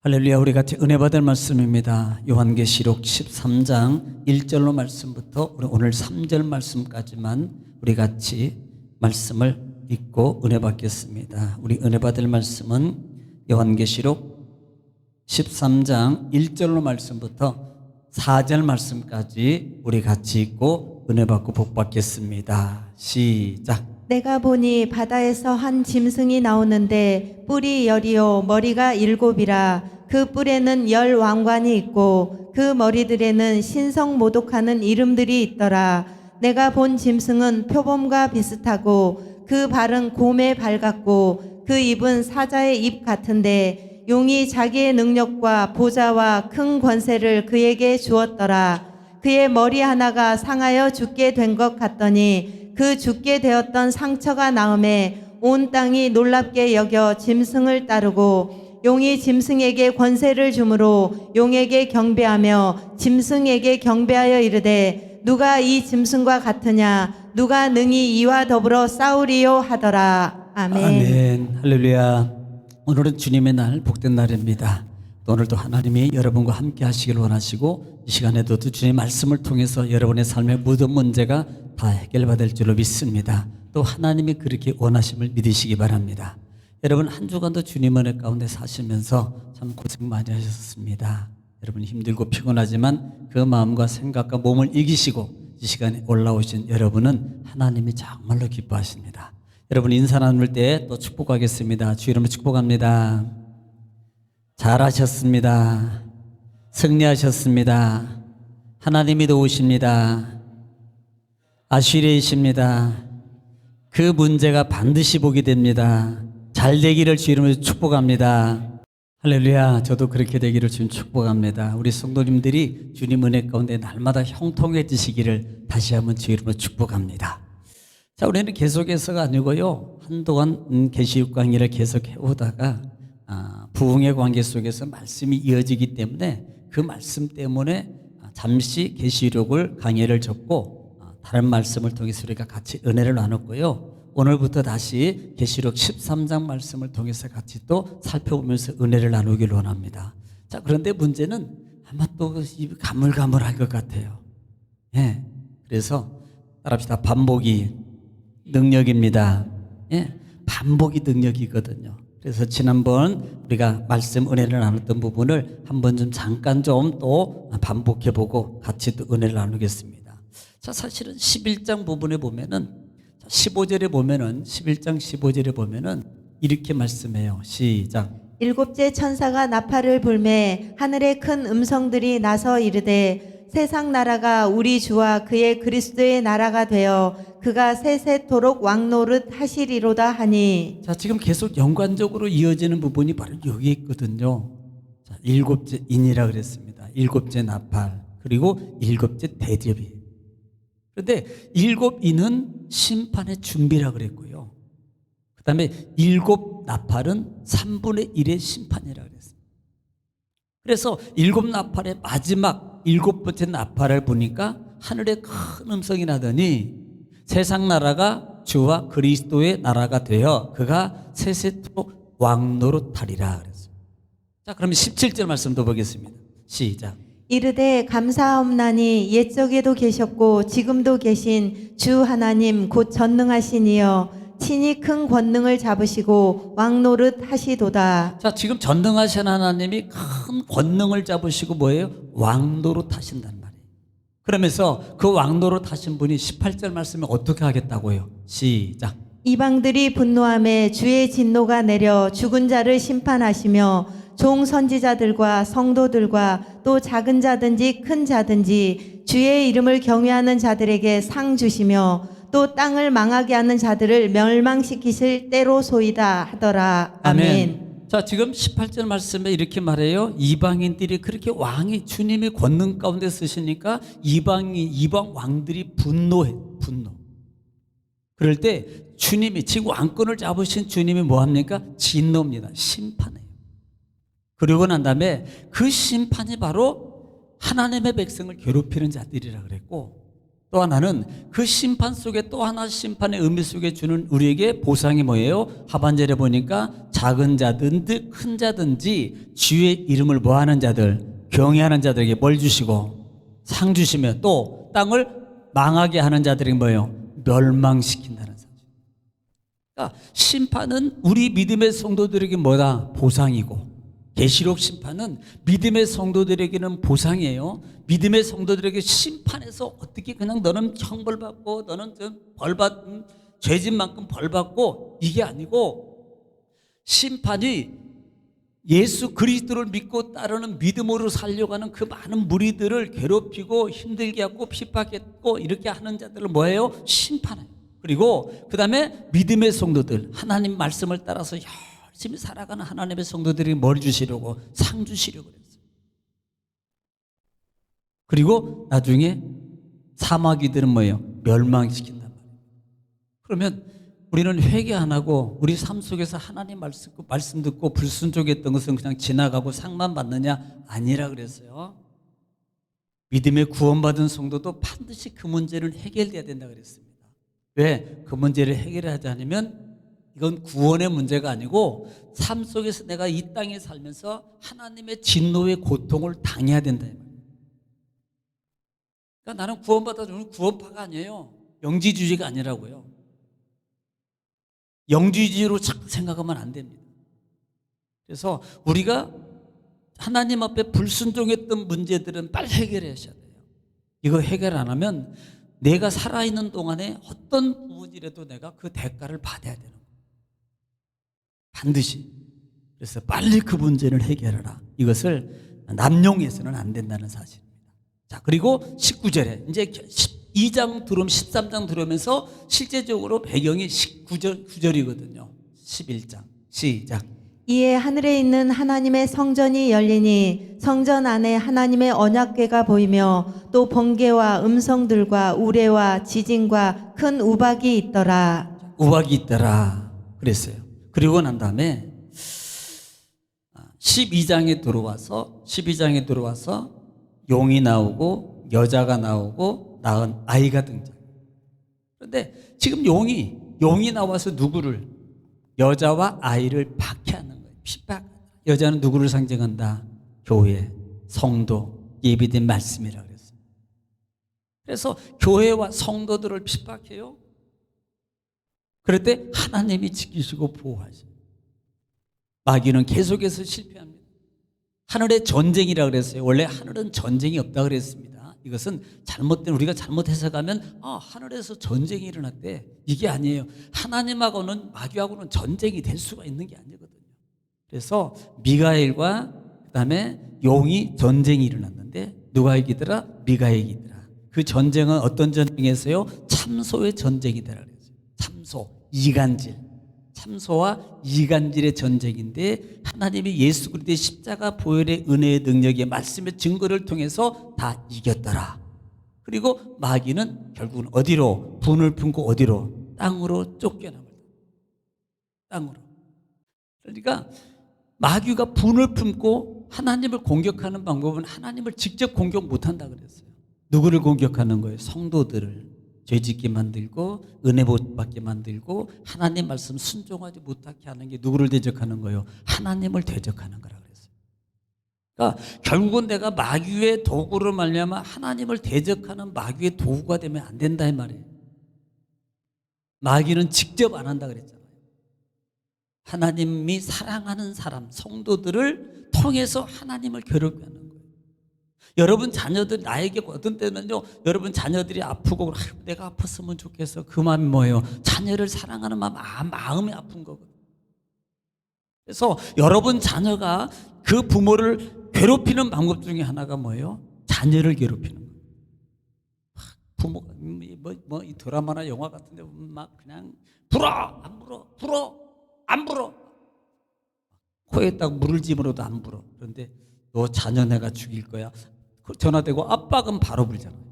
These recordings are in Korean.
할렐루야. 우리 같이 은혜 받을 말씀입니다. 요한계시록 13장 1절로 말씀부터 오늘 3절 말씀까지만 우리 같이 말씀을 읽고 은혜 받겠습니다. 우리 은혜 받을 말씀은 요한계시록 13장 1절로 말씀부터 4절 말씀까지 우리 같이 읽고 은혜 받고 복 받겠습니다. 시작. 내가 보니 바다에서 한 짐승이 나오는데 뿔이 10이요 머리가 7이라. 그 뿔에는 10 왕관이 있고 그 머리들에는 신성 모독하는 이름들이 있더라. 내가 본 짐승은 표범과 비슷하고 그 발은 곰의 발 같고 그 입은 사자의 입 같은데 용이 자기의 능력과 보좌와 큰 권세를 그에게 주었더라. 그의 머리 하나가 상하여 죽게 된 것 같더니 그 죽게 되었던 상처가 나음에 온 땅이 놀랍게 여겨 짐승을 따르고 용이 짐승에게 권세를 주므로 용에게 경배하며 짐승에게 경배하여 이르되 누가 이 짐승과 같으냐 누가 능히 이와 더불어 싸우리요 하더라. 아멘. 아멘. 할렐루야. 오늘은 주님의 날, 복된 날입니다. 또 오늘도 하나님이 여러분과 함께 하시길 원하시고 이 시간에도 주님의 말씀을 통해서 여러분의 삶의 모든 문제가 다 해결받을 줄로 믿습니다. 또 하나님이 그렇게 원하심을 믿으시기 바랍니다. 여러분 한 주간도 주님 은혜 가운데 사시면서 참 고생 많이 하셨습니다. 여러분 힘들고 피곤하지만 그 마음과 생각과 몸을 이기시고 이 시간에 올라오신 여러분은 하나님이 정말로 기뻐하십니다. 여러분 인사 나눌 때 또 축복하겠습니다. 주 이름으로 축복합니다. 잘하셨습니다. 승리하셨습니다. 하나님이 도우십니다. 아시리이십니다. 그 문제가 반드시 보게 됩니다. 잘 되기를 주 이름으로 축복합니다. 할렐루야. 저도 그렇게 되기를 주님 축복합니다. 우리 성도님들이 주님 은혜 가운데 날마다 형통해지시기를 다시 한번 주 이름으로 축복합니다. 자, 우리는 계속해서가 아니고요. 한동안 계시록 강의를 계속 해오다가 부흥의 관계 속에서 말씀이 이어지기 때문에 그 말씀 때문에 잠시 계시록을 강의를 접고 다른 말씀을 통해서 우리가 같이 은혜를 나눴고요. 오늘부터 다시 계시록 13장 말씀을 통해서 같이 또 살펴보면서 은혜를 나누길 원합니다. 자, 그런데 문제는 아마 또 가물가물할 것 같아요. 예. 그래서 따라합시다. 반복이 능력입니다. 예. 반복이 능력이거든요. 그래서 지난번 우리가 말씀 은혜를 나눴던 부분을 한번 좀 잠깐 좀 또 반복해보고 같이 또 은혜를 나누겠습니다. 자, 사실은 11장 부분에 보면은 15절에 보면은 11장 15절에 보면은 이렇게 말씀해요. 시작. 일곱째 천사가 나팔을 불매 하늘에 큰 음성들이 나서 이르되 세상 나라가 우리 주와 그의 그리스도의 나라가 되어 그가 세세토록 왕노릇 하시리로다 하니. 자, 지금 계속 연관적으로 이어지는 부분이 바로 여기 있거든요. 자, 일곱째 인이라 그랬습니다. 일곱째 나팔 그리고 일곱째 대접이. 그런데 일곱 인은 심판의 준비라 그랬고요. 그 다음에 일곱 나팔은 3분의 1의 심판이라 그랬어요. 그래서 일곱 나팔의 마지막 일곱 번째 나팔을 보니까 하늘에 큰 음성이 나더니 세상 나라가 주와 그리스도의 나라가 되어 그가 세세토록 왕노릇하리라 그랬어요. 자, 그럼 17절 말씀도 보겠습니다. 시작. 이르되 감사하옵나니 옛적에도 계셨고 지금도 계신 주 하나님 곧 전능하시니여 친히 큰 권능을 잡으시고 왕노릇 하시도다. 자, 지금 전능하신 하나님이 큰 권능을 잡으시고 뭐예요? 왕노릇 하신단 말이에요. 그러면서 그 왕노릇 하신 분이 18절 말씀에 어떻게 하겠다고요? 시작. 이방들이 분노함에 주의 진노가 내려 죽은 자를 심판하시며 종 선지자들과 성도들과 또 작은 자든지 큰 자든지 주의 이름을 경외하는 자들에게 상 주시며 또 땅을 망하게 하는 자들을 멸망시키실 때로소이다 하더라. 아멘. 자, 지금 18절 말씀에 이렇게 말해요. 이방인들이 그렇게 왕이 주님의 권능 가운데 쓰시니까 이방 왕들이 분노해. 분노. 그럴 때 주님이 지금 왕권을 잡으신 주님이 뭐합니까? 진노입니다. 심판해요. 그러고 난 다음에 그 심판이 바로 하나님의 백성을 괴롭히는 자들이라 그랬고 또 하나는 그 심판 속에 또 하나 심판의 의미 속에 주는 우리에게 보상이 뭐예요? 하반절에 보니까 작은 자든지 큰 자든지 주의 이름을 뭐하는 자들, 경외하는 자들에게 뭘 주시고 상 주시며 또 땅을 망하게 하는 자들에게 뭐예요? 멸망시킨다는 사실. 그러니까 심판은 우리 믿음의 성도들에게 뭐다? 보상이고, 계시록 심판은 믿음의 성도들에게는 보상이에요. 믿음의 성도들에게 심판해서 어떻게 그냥 너는 형벌받고 너는 죄진 만큼 벌받고 이게 아니고, 심판이 예수 그리스도를 믿고 따르는 믿음으로 살려가는 그 많은 무리들을 괴롭히고 힘들게 하고 핍박했고 이렇게 하는 자들을 뭐예요? 심판해요. 그리고 그 다음에 믿음의 성도들, 하나님 말씀을 따라서 열심히 살아가는 하나님의 성도들이 뭘 주시려고? 상 주시려고 그랬어요. 그리고 나중에 사마귀들은 뭐예요? 멸망시킨단 말이에요. 그러면 우리는 회개 안 하고 우리 삶 속에서 하나님 말씀 듣고 불순종했던 것은 그냥 지나가고 상만 받느냐? 아니라 그랬어요. 믿음의 구원받은 성도도 반드시 그 문제를 해결돼야 된다 그랬습니다. 왜? 그 문제를 해결하지 않으면 이건 구원의 문제가 아니고 삶 속에서 내가 이 땅에 살면서 하나님의 진노의 고통을 당해야 된다. 그러니까 나는 구원받아주는 구원파가 아니에요. 영지주의가 아니라고요. 영지주의로 자꾸 생각하면 안 됩니다. 그래서 우리가 하나님 앞에 불순종했던 문제들은 빨리 해결하셔야 돼요. 이거 해결 안 하면 내가 살아있는 동안에 어떤 부분이라도 내가 그 대가를 받아야 되는 거예요. 반드시. 그래서 빨리 그 문제를 해결하라. 이것을 남용해서는 안 된다는 사실입니다. 자, 그리고 19절에 이제 12장 들어오면 13장 들어오면서 실제적으로 배경이 19절이거든요. 11장 시작. 이에 하늘에 있는 하나님의 성전이 열리니 성전 안에 하나님의 언약궤가 보이며 또 번개와 음성들과 우레와 지진과 큰 우박이 있더라. 우박이 있더라 그랬어요. 그리고 난 다음에 12장에 들어와서 용이 나오고 여자가 나오고 낳은 아이가 등장. 그런데 지금 용이 나와서 누구를, 여자와 아이를 박해하는 거예요. 핍박. 여자는 누구를 상징한다? 교회, 성도, 예비된 말씀이라 그랬어요. 그래서 교회와 성도들을 핍박해요. 그럴 때 하나님이 지키시고 보호하셔요. 마귀는 계속해서 실패합니다. 하늘의 전쟁이라 그랬어요. 원래 하늘은 전쟁이 없다 그랬습니다. 이것은 우리가 잘못 해석하면 하늘에서 전쟁이 일어났대. 이게 아니에요. 하나님하고는 마귀하고는 전쟁이 될 수가 있는 게 아니거든요. 그래서 미가엘과 그다음에 용이 전쟁이 일어났는데 누가 이기더라? 미가엘이 이기더라. 그 전쟁은 어떤 전쟁이었어요? 참소의 전쟁이더라 그랬어요. 참소, 이간질. 참소와 이간질의 전쟁인데 하나님이 예수 그리스도의 십자가 보혈의 은혜의 능력의 말씀의 증거를 통해서 다 이겼더라. 그리고 마귀는 결국은 어디로? 분을 품고 어디로? 땅으로 쫓겨나버렸다. 땅으로. 그러니까 마귀가 분을 품고 하나님을 공격하는 방법은 하나님을 직접 공격 못한다 그랬어요. 누구를 공격하는 거예요? 성도들을. 죄짓게 만들고 은혜 못 받게 만들고 하나님 말씀 순종하지 못하게 하는 게 누구를 대적하는 거예요? 하나님을 대적하는 거라 그랬어요. 그러니까 결국은 내가 마귀의 도구로 말미암아 하나님을 대적하는 마귀의 도구가 되면 안 된다 이 말이에요. 마귀는 직접 안 한다 그랬잖아요. 하나님이 사랑하는 사람, 성도들을 통해서 하나님을 괴롭게 하는 거예요. 여러분 자녀들, 나에게 어떤 때는요, 여러분 자녀들이 아프고 내가 아팠으면 좋겠어. 그 마음이 뭐예요? 자녀를 사랑하는 마음이 아픈 거거든요. 그래서 여러분 자녀가 그 부모를 괴롭히는 방법 중에 하나가 뭐예요? 자녀를 괴롭히는 거예요. 부모가 이 드라마나 영화 같은데 막 그냥 불어 안 불어 코에 딱 물을 집어넣어도 안 불어. 그런데 너 자녀 내가 죽일 거야. 전화되고 압박은 바로 불잖아요.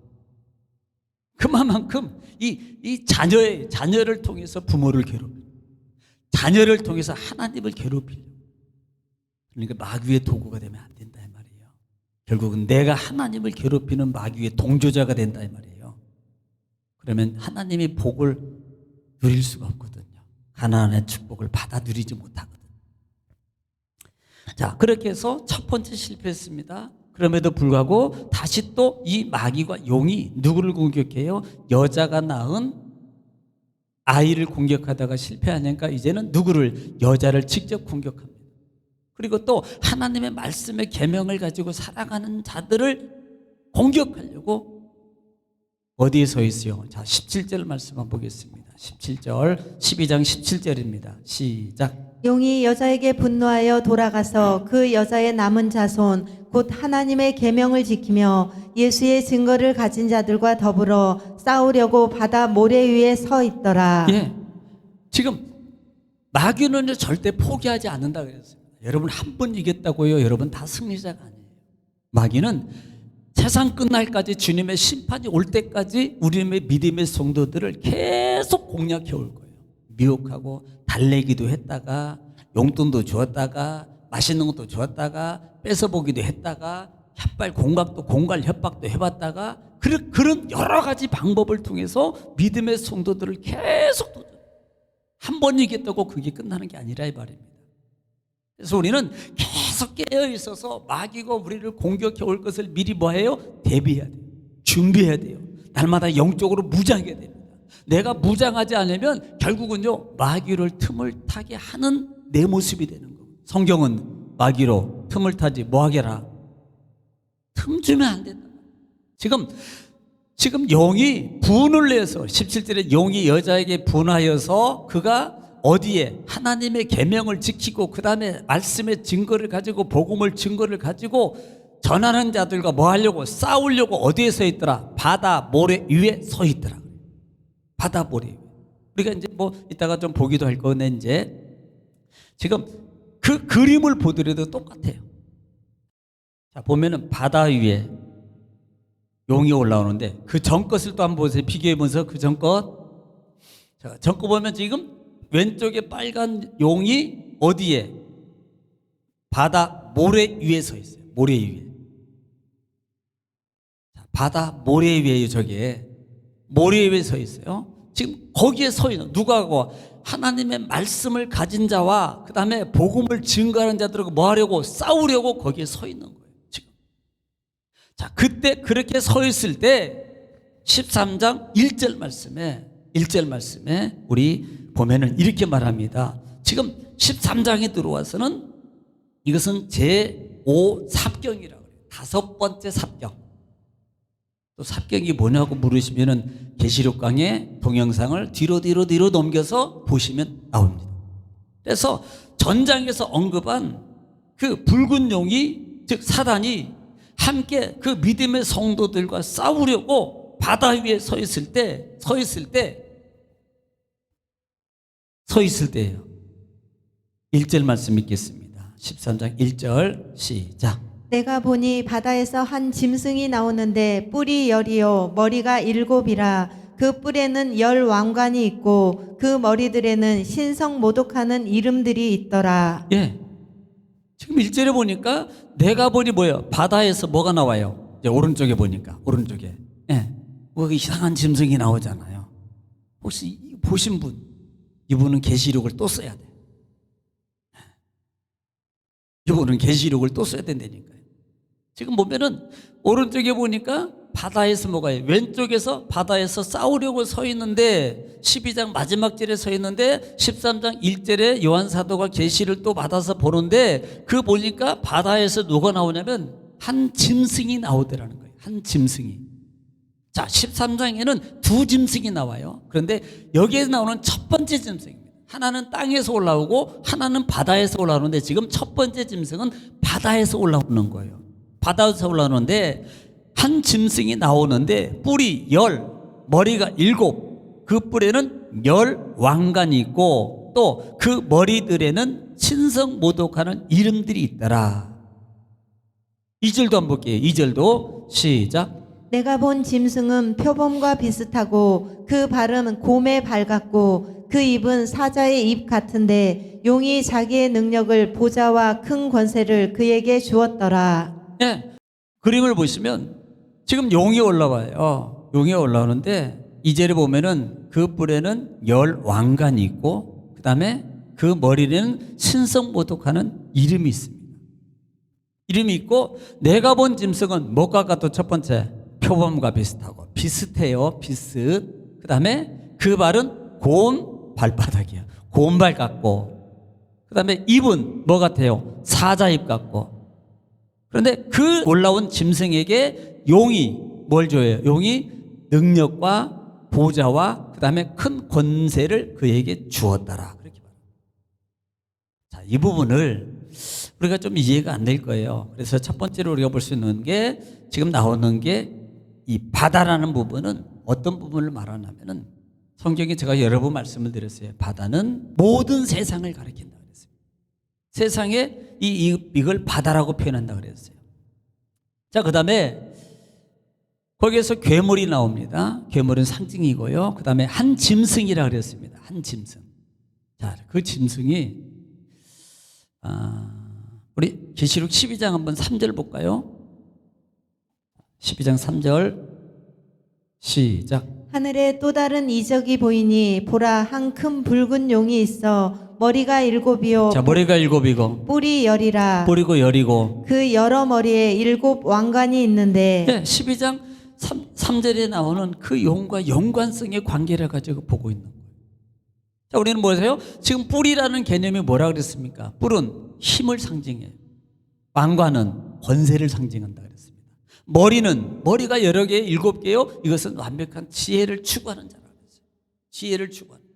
그만큼 이 자녀를 통해서 부모를 괴롭혀, 자녀를 통해서 하나님을 괴롭히려. 그러니까 마귀의 도구가 되면 안 된다 이 말이에요. 결국은 내가 하나님을 괴롭히는 마귀의 동조자가 된다 이 말이에요. 그러면 하나님이 복을 누릴 수가 없거든요. 가나안의 축복을 받아 누리지 못하거든요. 자, 그렇게 해서 첫 번째 실패했습니다. 그럼에도 불구하고 다시 또 이 마귀와 용이 누구를 공격해요? 여자가 낳은 아이를 공격하다가 실패하니까 이제는 누구를? 여자를 직접 공격합니다. 그리고 또 하나님의 말씀의 계명을 가지고 살아가는 자들을 공격하려고 어디에 서 있어요? 자, 17절 말씀 한번 보겠습니다. 17절, 12장 17절입니다. 시작. 용이 여자에게 분노하여 돌아가서 그 여자의 남은 자손 곧 하나님의 계명을 지키며 예수의 증거를 가진 자들과 더불어 싸우려고 바다 모래 위에 서 있더라. 예, 지금 마귀는 절대 포기하지 않는다 그랬어요. 여러분 한 번 이겼다고요? 여러분 다 승리자가 아니에요. 마귀는 세상 끝날까지 주님의 심판이 올 때까지 우리의 믿음의 성도들을 계속 공략해 올 거예요. 미혹하고 달래기도 했다가 용돈도 주었다가 맛있는 것도 주었다가 뺏어보기도 했다가 공갈 협박도 해봤다가 그런 여러 가지 방법을 통해서 믿음의 성도들을 계속 한 번 이겼다고 그게 끝나는 게 아니라 이 말입니다. 그래서 우리는 계속 깨어 있어서 마귀가 우리를 공격해 올 것을 미리 뭐해요? 대비해야 돼요. 준비해야 돼요. 날마다 영적으로 무장해야 됩니다. 내가 무장하지 않으면 결국은요 마귀를 틈을 타게 하는 내 모습이 되는 거예요. 성경은 마귀로 틈을 타지 뭐하게라? 틈 주면 안 된다. 지금 용이 분을 내서 17절에 용이 여자에게 분하여서 그가 어디에 하나님의 계명을 지키고 그 다음에 말씀의 증거를 가지고 복음을 증거를 가지고 전하는 자들과 뭐 하려고 싸우려고 어디에 서 있더라? 바다 모래 위에 서 있더라. 바다 모래 위에. 우리가 이제 뭐 이따가 좀 보기도 할 건데 이제 지금 그 그림을 보더라도 똑같아요. 자, 보면은 바다 위에 용이 올라오는데 그 전 것을 또 한번 보세요. 비교해 보면서 그 전 것. 자, 전 거 보면 지금 왼쪽에 빨간 용이 어디에? 바다 모래 위에 서 있어요. 모래 위에. 자, 바다 모래 위에요. 저게 모래 위에 서 있어요. 지금 거기에 서 있는 누가 하고 하나님의 말씀을 가진 자와 그 다음에 복음을 증거하는 자들하고 뭐 하려고? 싸우려고 거기에 서 있는 거예요. 지금. 자, 그때 그렇게 서 있을 때 13장 1절 말씀에 우리 보면은 이렇게 말합니다. 지금 13장에 들어와서는 이것은 제5 삽경이라고 해요. 다섯 번째 삽경. 또 삽경이 뭐냐고 물으시면은 계시록 강의 동영상을 뒤로 넘겨서 보시면 나옵니다. 그래서 전장에서 언급한 그 붉은 용이 즉 사단이 함께 그 믿음의 성도들과 싸우려고 바다 위에 서 있을 때예요. 1절 말씀 읽겠습니다. 13장 1절 시작. 내가 보니 바다에서 한 짐승이 나오는데 뿔이 10이요 머리가 7이라 그 뿔에는 10 왕관이 있고 그 머리들에는 신성 모독하는 이름들이 있더라. 예. 지금 1절에 보니까 내가 보니 뭐예요? 바다에서 뭐가 나와요? 이제 오른쪽에 보니까 오른쪽에 뭐 이상한 짐승이 나오잖아요. 혹시 보신 분 이분은 계시록을 또 써야 돼. 이분은 계시록을 또 써야 된다니까요. 지금 보면은 오른쪽에 보니까 바다에서 뭐가요? 왼쪽에서 바다에서 싸우려고 서 있는데 12장 마지막 절에 서 있는데 13장 1절에 요한 사도가 계시를 또 받아서 보는데 그 보니까 바다에서 누가 나오냐면 한 짐승이 나오더라는 거예요. 한 짐승이. 자, 13장에는 두 짐승이 나와요. 그런데 여기에 나오는 첫 번째 짐승입니다. 하나는 땅에서 올라오고 하나는 바다에서 올라오는데 지금 첫 번째 짐승은 바다에서 올라오는 거예요. 바다에서 올라오는데 한 짐승이 나오는데 뿔이 10, 머리가 7, 그 뿔에는 10 왕관이 있고 또 그 머리들에는 신성 모독하는 이름들이 있더라. 2절도 한번 볼게요. 2절도 시작. 내가 본 짐승은 표범과 비슷하고 그 발은 곰의 발 같고 그 입은 사자의 입 같은데 용이 자기의 능력을 보좌와 큰 권세를 그에게 주었더라. 네, 그림을 보시면 지금 용이 올라와요. 용이 올라오는데 2절에 보면은 그 뿔에는 열 왕관이 있고 그 다음에 그 머리에는 신성모독하는 이름이 있습니다. 이름이 있고 내가 본 짐승은 뭐가 같고 첫 번째 표범과 비슷하고 비슷해요. 비슷. 그 다음에 그 발은 고운 발바닥이야. 고운 발 같고 그 다음에 입은 뭐 같아요? 사자 입 같고. 그런데 그 올라온 짐승에게 용이 뭘 줘요? 용이 능력과 보좌와 그 다음에 큰 권세를 그에게 주었더라. 그렇게 말합니다. 자, 이 부분을 우리가 좀 이해가 안 될 거예요. 그래서 첫 번째로 우리가 볼 수 있는 게 지금 나오는 게 이 바다라는 부분은 어떤 부분을 말하냐면은 성경에 제가 여러 번 말씀을 드렸어요. 바다는 모든 세상을 가리킨다 그랬어요. 세상에 이걸 바다라고 표현한다 그랬어요. 자, 그 다음에 거기에서 괴물이 나옵니다. 괴물은 상징이고요. 그 다음에 한 짐승이라 그랬습니다. 한 짐승. 자, 그 짐승이 우리 계시록 12장 한번 3절 볼까요? 12장 3절 시작. 하늘에 또 다른 이적이 보이니 보라 한 큰 붉은 용이 있어 머리가 7이요 자, 머리가 7이고 뿔이 10이라 뿔이고 열이고 그 여러 머리에 7 왕관이 있는데 네, 12장 3절에 나오는 그 용과 연관성의 관계를 가지고 보고 있는 거예요. 자, 우리는 뭐세요? 지금 뿔이라는 개념이 뭐라 그랬습니까? 뿔은 힘을 상징해요. 왕관은 권세를 상징한다 그랬습니다. 머리가 여러 개, 7개요. 이것은 완벽한 지혜를 추구하는 자라고 했어요. 지혜를 추구하는 자.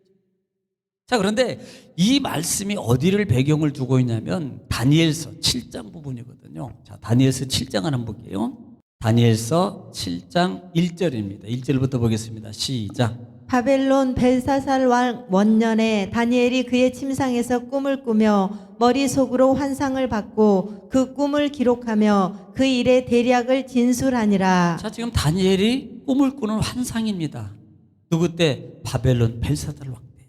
자, 그런데 이 말씀이 어디를 배경을 두고 있냐면 다니엘서 7장 부분이거든요. 자, 다니엘서 7장 한번 볼게요. 다니엘서 7장 1절입니다. 1절부터 보겠습니다. 시작. 바벨론 벨사살 왕 원년에 다니엘이 그의 침상에서 꿈을 꾸며 머릿속으로 환상을 받고 그 꿈을 기록하며 그 일의 대략을 진술하니라. 자, 지금 다니엘이 꿈을 꾸는 환상입니다. 누구 때? 바벨론 벨사살 왕 때.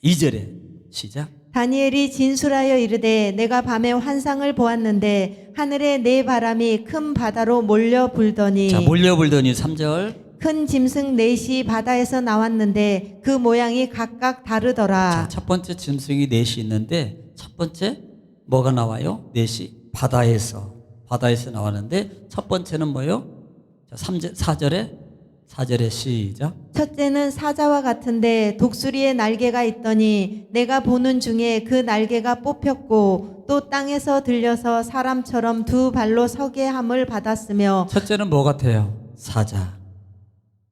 2절에 시작. 다니엘이 진술하여 이르되 내가 밤에 환상을 보았는데 하늘에 네 바람이 큰 바다로 몰려 불더니 자, 몰려 불더니 3절. 큰 짐승 넷이 바다에서 나왔는데 그 모양이 각각 다르더라. 자, 첫 번째 짐승이 넷이 있는데 첫 번째 뭐가 나와요? 넷이 바다에서 나왔는데 첫 번째는 뭐요? 자, 4절에 시작. 첫째는 사자와 같은데 독수리의 날개가 있더니 내가 보는 중에 그 날개가 뽑혔고 또 땅에서 들려서 사람처럼 두 발로 서게 함을 받았으며 첫째는 뭐 같아요? 사자.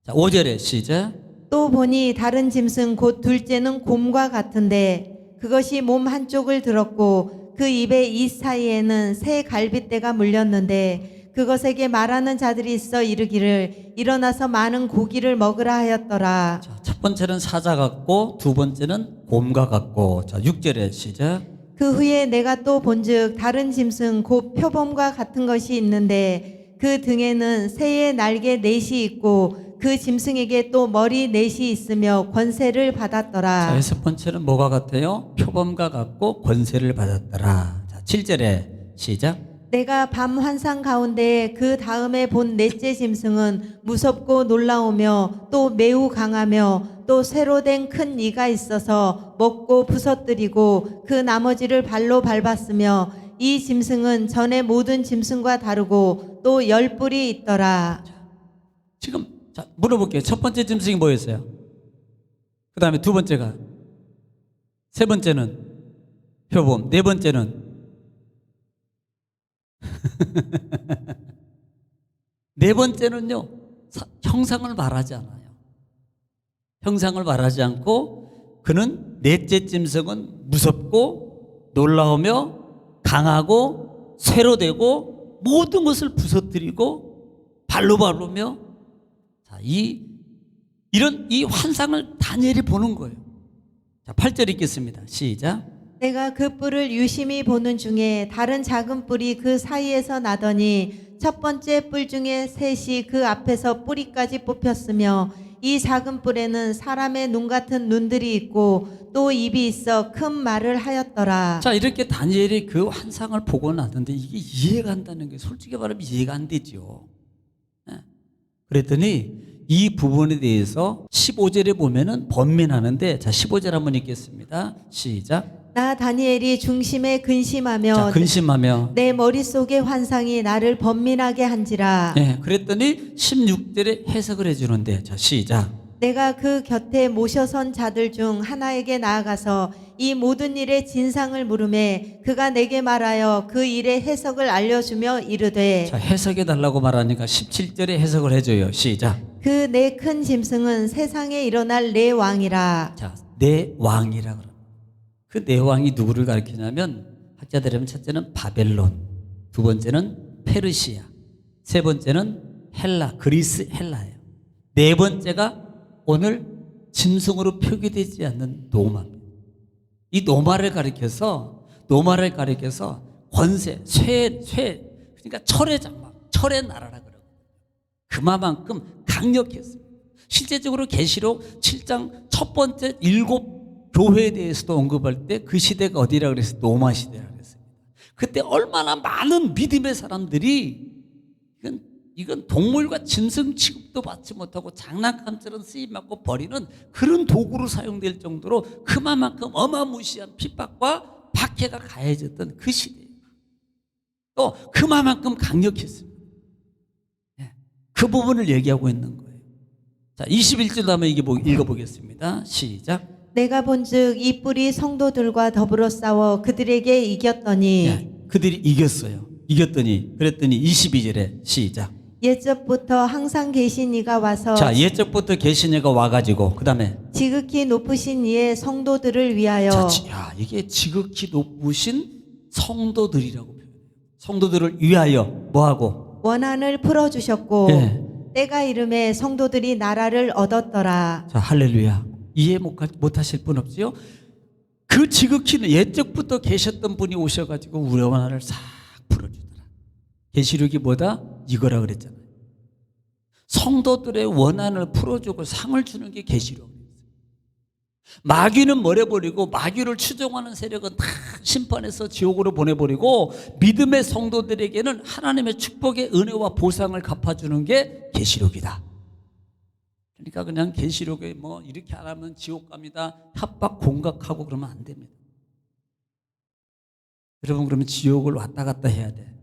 자, 5절에 시작. 또 보니 다른 짐승 곧 둘째는 곰과 같은데 그것이 몸 한쪽을 들었고 그 입의 이 사이에는 새 갈빗대가 물렸는데 그것에게 말하는 자들이 있어 이르기를 일어나서 많은 고기를 먹으라 하였더라. 자, 첫 번째는 사자 같고 두 번째는 곰과 같고. 자, 6절에 시작. 그 후에 내가 또 본즉 다른 짐승 곧 표범과 같은 것이 있는데 그 등에는 새의 날개 넷이 있고 그 짐승에게 또 머리 넷이 있으며 권세를 자, 받았더라. 여섯 번째는 뭐가 같아요? 표범과 같고 권세를 받았더라. 자, 7절에 시작. 내가 밤 환상 가운데 그 다음에 본 넷째 짐승은 무섭고 놀라우며 또 매우 강하며 또 쇠로 된 큰 이가 있어서 먹고 부서뜨리고 그 나머지를 발로 밟았으며 이 짐승은 전에 모든 짐승과 다르고 또 10뿔이 있더라. 지금 자, 물어볼게요. 첫 번째 짐승이 뭐였어요? 그 다음에 두 번째가, 세 번째는 표범, 네 번째는 네 번째는요, 형상을 말하지 않아요. 형상을 말하지 않고 그는 넷째 짐승은 무섭고 놀라우며 강하고 쇠로 되고 모든 것을 부서뜨리고 발로 밟으며, 자, 이런 이 환상을 다니엘이 보는 거예요. 자, 8절 읽겠습니다. 시작. 내가 그 뿔을 유심히 보는 중에 다른 작은 뿔이 그 사이에서 나더니 첫 번째 뿔 중에 셋이 그 앞에서 뿌리까지 뽑혔으며 이 작은 뿔에는 사람의 눈 같은 눈들이 있고 또 입이 있어 큰 말을 하였더라. 자, 이렇게 다니엘이 그 환상을 보고 나는데 이게 이해가 안 된다는 게 솔직히 말하면 이해가 안 되죠. 그랬더니 이 부분에 대해서 15절에 보면은 번민하는데, 자 15절 한번 읽겠습니다. 시작. 나 다니엘이 중심에 근심하며 자 근심하며. 내 머릿속의 환상이 나를 번민하게 한지라. 네, 그랬더니 16절에 해석을 해주는데, 자 시작. 내가 그 곁에 모셔선 자들 중 하나에게 나아가서 이 모든 일의 진상을 물으매 그가 내게 말하여 그 일의 해석을 알려주며 이르되, 자 해석해 달라고 말하니까 17절에 해석을 해줘요. 시작. 그 내 큰 짐승은 세상에 일어날 내 왕이라. 자, 내 왕이라 그러. 그 내 왕이 누구를 가리키냐면, 학자들이 하면 첫째는 바벨론, 두 번째는 페르시아, 세 번째는 헬라, 그리스 헬라예요. 네 번째가 오늘 짐승으로 표기되지 않는 노마. 이 노마를 가리켜서 권세, 그러니까 철의 장막, 철의 나라라 그러고 그만큼 강력했어요. 실제적으로 계시록 7장 첫 번째 7 교회에 대해서도 언급할 때 그 시대가 어디라 그랬어요? 노마 시대라 그랬어요. 그때 얼마나 많은 믿음의 사람들이 이건 동물과 짐승 취급도 받지 못하고 장난감처럼 쓰임받고 버리는 그런 도구로 사용될 정도로 그만큼 어마무시한 핍박과 박해가 가해졌던 그 시대예요. 또 그만큼 강력했습니다. 그 부분을 얘기하고 있는 거예요. 자, 21절도 한번 읽어보겠습니다. 시작. 내가 본즉 이 뿔이 성도들과 더불어 싸워 그들에게 이겼더니. 그들이 이겼어요. 그랬더니 22절에 시작. 옛적부터 항상 계신 이가 와서. 자, 옛적부터 계신 이가 와가지고 그 다음에 지극히 높으신 이의 성도들을 위하여. 자, 이게 지극히 높으신 성도들이라고 표현해요. 성도들을 위하여 뭐하고? 원한을 풀어주셨고. 예. 때가 이름에 성도들이 나라를 얻었더라. 자, 할렐루야. 이해 못하실 분 없지요? 그 지극히는 옛적부터 계셨던 분이 오셔가지고 우리 원한을 싹 풀어주더라. 계시록이 뭐다? 이거라 그랬잖아요. 성도들의 원한을 풀어주고 상을 주는 게 계시록. 마귀는 멀어버리고 마귀를 추종하는 세력은 다 심판해서 지옥으로 보내버리고 믿음의 성도들에게는 하나님의 축복의 은혜와 보상을 갚아주는 게 계시록이다. 그러니까 그냥 계시록에 뭐 이렇게 안 하면 지옥 갑니다, 협박 공각하고 그러면 안 됩니다. 여러분 그러면 지옥을 왔다 갔다 해야 돼.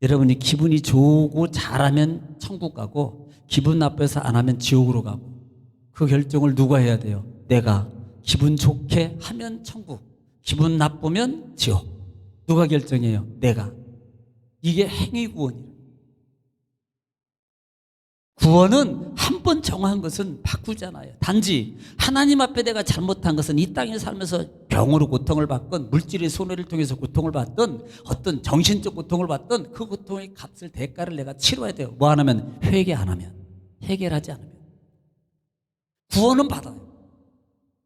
여러분이 기분이 좋고 잘하면 천국 가고 기분 나빠서 안 하면 지옥으로 가고, 그 결정을 누가 해야 돼요? 내가. 기분 좋게 하면 천국, 기분 나쁘면 지옥. 누가 결정해요? 내가. 이게 행위구원이에요. 구원은 한 번 정한 것은 바꾸잖아요. 단지 하나님 앞에 내가 잘못한 것은 이 땅에 살면서 병으로 고통을 받건 물질의 손해를 통해서 고통을 받던 어떤 정신적 고통을 받던 그 고통의 값을, 대가를 내가 치러야 돼요. 뭐 안 하면? 회개 안 하면, 해결하지 않으면. 구원은 받아요.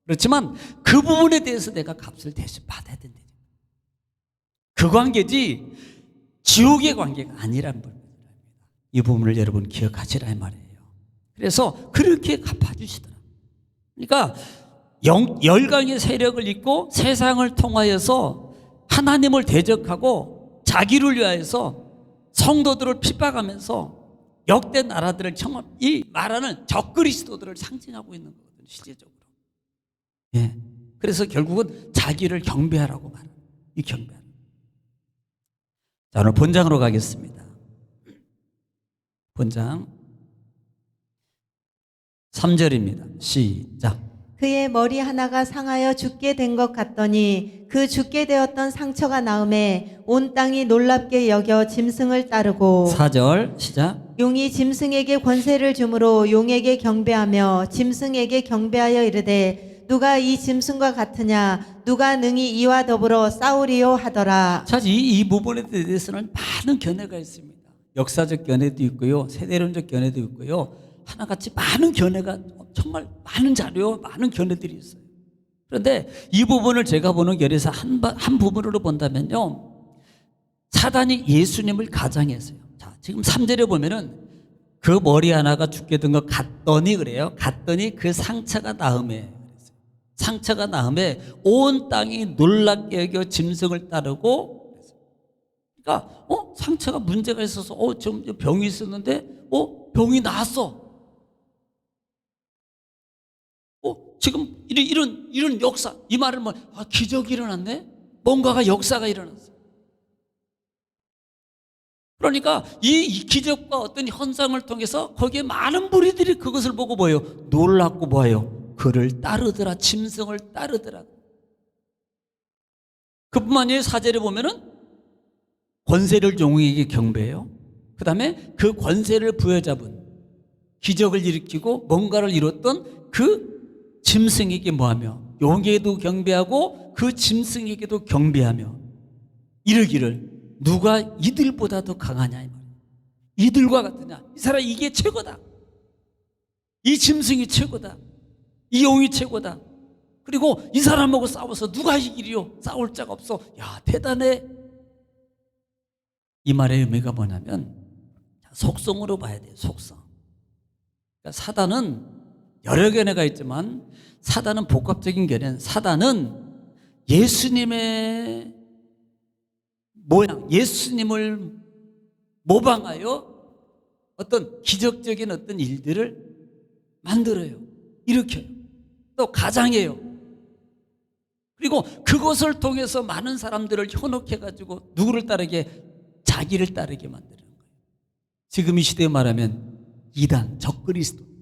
그렇지만 그 부분에 대해서 내가 값을 대신 받아야 된다. 그 관계지 지옥의 관계가 아니란 부분입니다. 이 부분을 여러분 기억하시라 이 말이에요. 그래서 그렇게 갚아주시더라. 그러니까 열강의 세력을 잇고 세상을 통하여서 하나님을 대적하고 자기를 위하여서 성도들을 핍박하면서 역대 나라들을 이 말하는 적그리스도들을 상징하고 있는 거거든요. 실제적으로. 예. 그래서 결국은 자기를 경배하라고 말합니다. 이 경배. 자, 오늘 본장으로 가겠습니다. 본장 3절입니다. 시작. 그의 머리 하나가 상하여 죽게 된 것 같더니 그 죽게 되었던 상처가 나음에 온 땅이 놀랍게 여겨 짐승을 따르고. 4절 시작. 용이 짐승에게 권세를 주므로 용에게 경배하며 짐승에게 경배하여 이르되 누가 이 짐승과 같으냐, 누가 능히 이와 더불어 싸우리요 하더라. 자, 이 부분에 대해서는 많은 견해가 있습니다. 역사적 견해도 있고요, 세대론적 견해도 있고요, 하나같이 많은 견해가, 정말 많은 자료, 많은 견해들이 있어요. 그런데 이 부분을 제가 보는 결에서 한 부분으로 본다면요, 사단이 예수님을 가장했어요. 자, 지금 3절에 보면은 그 머리 하나가 죽게 된 것 같더니 그래요. 같더니 그 상처가 나음에 온 땅이 놀랍게 여겨 짐승을 따르고. 그러니까 상처가 문제가 있어서 좀 병이 있었는데 병이 나았어. 지금 이런 역사, 이 말은 뭐, 기적이 일어났네? 뭔가가 역사가 일어났어. 그러니까 이 기적과 어떤 현상을 통해서 거기에 많은 무리들이 그것을 보고 뭐예요? 놀랍고 뭐예요? 그를 따르더라. 짐승을 따르더라. 그뿐만 아니라 4절에 보면은 권세를 종에게 경배해요. 그 다음에 그 권세를 부여잡은, 기적을 일으키고 뭔가를 이뤘던 그 짐승에게 뭐하며, 용에게도 경배하고 그 짐승에게도 경배하며 이르기를 누가 이들보다 더 강하냐 이 말이에요. 이들과 같으냐. 이 사람 이게 최고다. 이 짐승이 최고다. 이 용이 최고다. 그리고 이 사람하고 싸워서 누가 이기리요? 싸울 자가 없어. 야, 대단해. 이 말의 의미가 뭐냐면 속성으로 봐야 돼요. 속성. 그러니까 사단은 여러 견해가 있지만 사단은 복합적인 견해. 사단은 예수님의 모양, 예수님을 모방하여 어떤 기적적인 어떤 일들을 만들어요. 일으켜요. 또 가장해요. 그리고 그것을 통해서 많은 사람들을 현혹해가지고 누구를 따르게? 자기를 따르게 만드는 거예요. 지금 이 시대에 말하면 이단, 적그리스도들이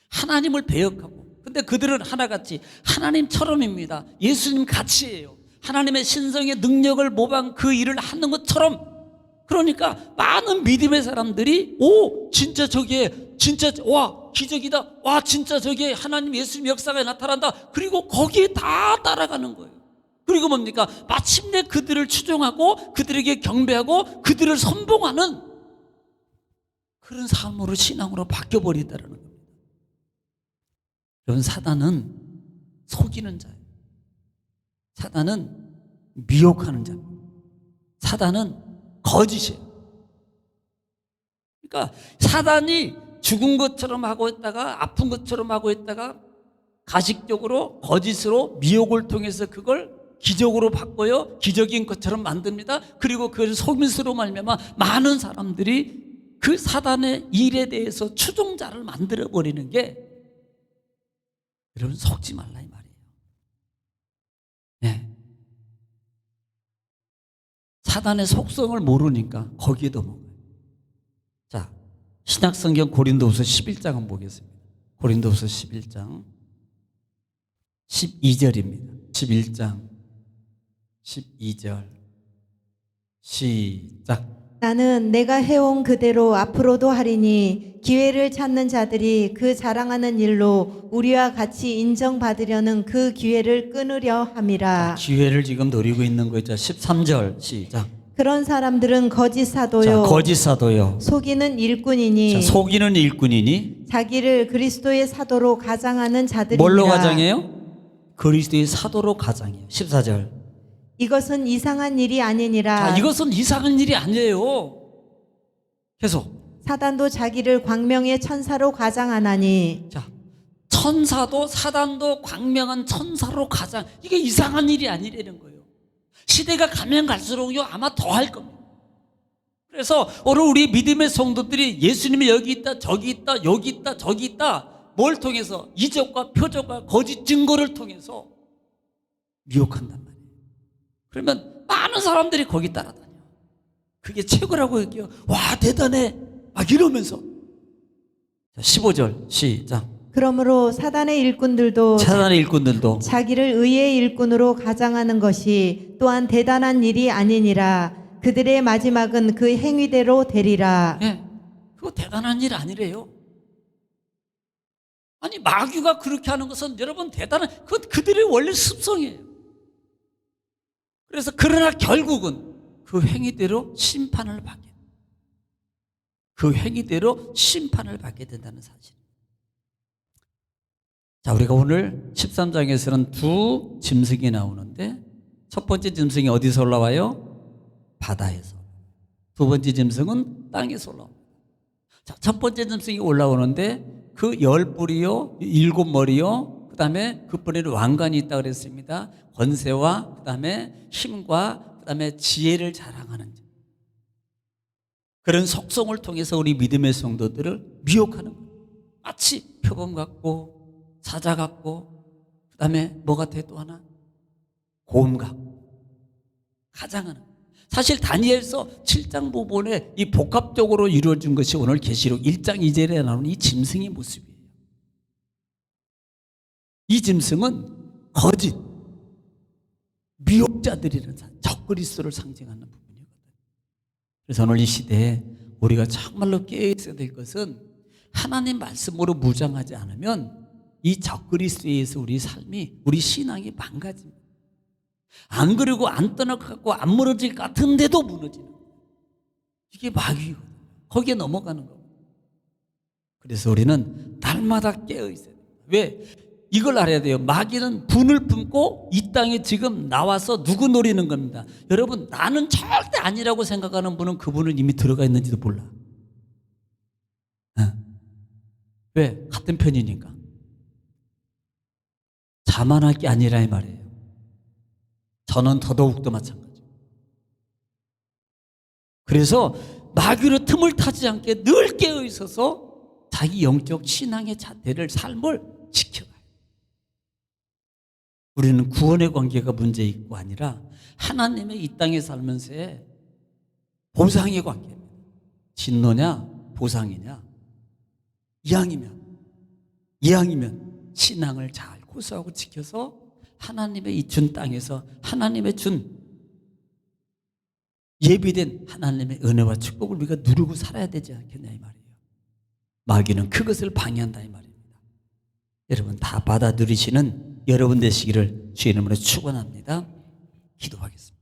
하나님을 배역하고, 근데 그들은 하나같이 하나님처럼입니다. 예수님 같이예요. 하나님의 신성의 능력을 모방 그 일을 하는 것처럼. 그러니까 많은 믿음의 사람들이 진짜 저게 진짜 와 기적이다. 와 진짜 저게 하나님 예수님 역사가 나타난다. 그리고 거기에 다 따라가는 거예요. 그리고 뭡니까? 마침내 그들을 추종하고 그들에게 경배하고 그들을 선봉하는 그런 삶으로, 신앙으로 바뀌어버리다라는 겁니다. 여러분, 사단은 속이는 자예요. 사단은 미혹하는 자입니다. 사단은 거짓이에요. 그러니까 사단이 죽은 것처럼 하고 있다가 아픈 것처럼 하고 있다가 가식적으로 거짓으로 미혹을 통해서 그걸 기적으로 바꿔요. 기적인 것처럼 만듭니다. 그리고 그걸 속임수로 말미암아 많은 사람들이 그 사단의 일에 대해서 추종자를 만들어버리는 게, 여러분 속지 말라 이 말이에요. 네. 사단의 속성을 모르니까 거기에도 먹어요. 자, 신약성경 고린도후서 11장 한번 보겠습니다. 고린도후서 11장 12절입니다. 11장 12절 시작. 나는 내가 해온 그대로 앞으로도 하리니 기회를 찾는 자들이 그 자랑하는 일로 우리와 같이 인정받으려는 그 기회를 끊으려 함이라. 기회를 지금 노리고 있는 거죠. 13절 시작. 그런 사람들은 거짓 사도요, 자, 거짓 사도요, 속이는 일꾼이니, 자, 속이는 일꾼이니, 자기를 그리스도의 사도로 가장하는 자들이니라. 뭘로 가장해요? 그리스도의 사도로 가장해요. 14절. 이것은 이상한 일이 아니니라. 자, 이것은 이상한 일이 아니에요. 계속. 사단도 자기를 광명의 천사로 가장하나니. 자, 천사도 사단도 광명한 천사로 가장, 이게 이상한 일이 아니라는 거예요. 시대가 가면 갈수록요 아마 더 할 겁니다. 그래서 오늘 우리 믿음의 성도들이 예수님이 여기 있다 저기 있다 여기 있다 저기 있다 뭘 통해서? 이적과 표적과 거짓 증거를 통해서 미혹한단 말이에요. 그러면 많은 사람들이 거기 따라다녀. 그게 최고라고 얘기해요. 와 대단해 막 이러면서. 자, 15절 시작. 그러므로 사단의 일꾼들도 자기를 의의 일꾼으로 가장하는 것이 또한 대단한 일이 아니니라. 그들의 마지막은 그 행위대로 되리라. 네, 그거 대단한 일 아니래요. 아니 마귀가 그렇게 하는 것은 여러분 대단한, 그들의 원래 습성이에요. 그래서 그러나 결국은 그 행위대로 심판을 받게, 그 행위대로 심판을 받게 된다는 사실. 자, 우리가 오늘 13장에서는 두 짐승이 나오는데, 첫 번째 짐승이 어디서 올라와요? 바다에서. 두 번째 짐승은 땅에서 올라옵니다. 자, 첫 번째 짐승이 올라오는데 그 10뿔이요 7머리요 그 다음에 그 뿔에는 왕관이 있다 그랬습니다. 권세와 그 다음에 힘과 그 다음에 지혜를 자랑하는 그런 속성을 통해서 우리 믿음의 성도들을 미혹하는 거예요. 마치 표범 같고 사자 같고 그다음에 뭐 같아 또 하나? 곰 같고 가장하는 사실 다니엘서 7장 부분에 이 복합적으로 이루어진 것이 오늘 계시록 1장 2절에 나오는 이 짐승의 모습이에요. 이 짐승은 거짓, 미혹자들이라는 적그리스도를 상징하는 부분이거든요. 그래서 오늘 이 시대에 우리가 정말로 깨어있어야 될 것은 하나님 말씀으로 무장하지 않으면 이 적그리스도에 의해서 우리 삶이 우리 신앙이 망가집니다. 안 그러고 안 떠나가고 안 무너질 것 같은데도 무너지는 거예요. 이게 마귀거든요. 거기에 넘어가는 거예요. 그래서 우리는 날마다 깨어있어야 돼요. 왜? 이걸 알아야 돼요. 마귀는 분을 품고 이 땅에 지금 나와서 누구 노리는 겁니다. 여러분, 나는 절대 아니라고 생각하는 분은 그분은 이미 들어가 있는지도 몰라. 왜? 같은 편이니까. 자만할 게 아니라 이 말이에요. 저는 더더욱더 마찬가지예요. 그래서 마귀로 틈을 타지 않게 늘 깨어 있어서 자기 영적 신앙의 자태를 삶을 지켜가요. 우리는 구원의 관계가 문제 있고 아니라 하나님의 이 땅에 살면서의 보상의 관계입니다. 진노냐 보상이냐 이왕이면 신앙을 잘 고수하고 지켜서 하나님의 이 준 땅에서 하나님의 준 예비된 하나님의 은혜와 축복을 우리가 누리고 살아야 되지 않겠냐 이 말이에요. 마귀는 그것을 방해한다 이 말입니다. 여러분 다 받아 누리시는 여러분 되시기를 주의 이름으로 축원합니다. 기도하겠습니다.